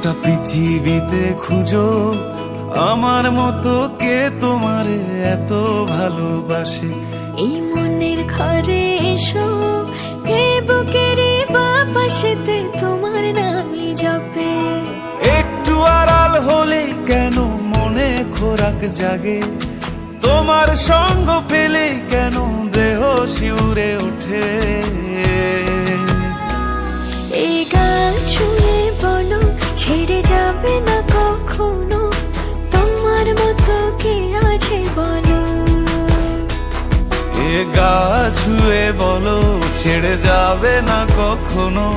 গোটা পৃথিবীতে খুঁজো আমার মতো কে তোমারে এত ভালোবাসে। এই মনের ঘরে এসো, এ বুকের বাপাশেতে তোমার নামই জপে। একটু আড়াল হলে কেন মনে খোরাক জাগে, তোমার সঙ্গ পেলে কেন দেহ শিউরে ওঠে। এই গান ছুঁয়ে বলো ছেড়ে যাবে না কখনো, তোমার মতো কে আছে বলো। এ গা ছুঁয়ে বলো ছেড়ে যাবে না কখনো,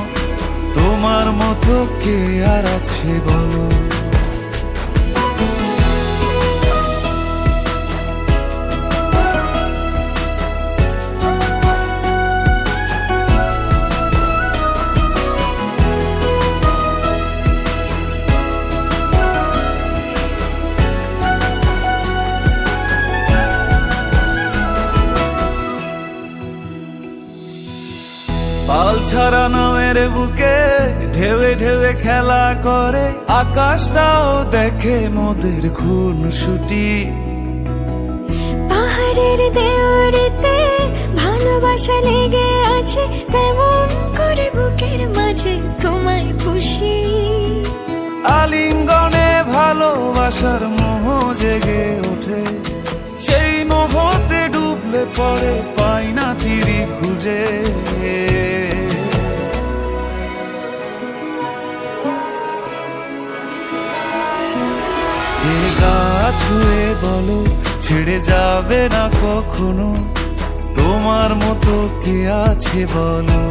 তোমার মতো কে আর আছে বলো। পাল ছাড়া নামের বুকে ঢেউে ঢেউে খেলা করে, আকাশটাও দেখে মোদের খুনসুটি। পাহাড়ের দেওয়ারিতে ভালোবাসা লেগে আছে, তেমন করে বুকের মাঝে তোমায় পুষি। আলিঙ্গনে ভালোবাসার মোহ জেগে ওঠে, সেই মোহতে ডুবলে পরে পাই না তীরি খুঁজে। এ গা ছুঁয়ে বলো ছেড়ে যাবে না কখনো, তোমার মতো কে আছে বলো।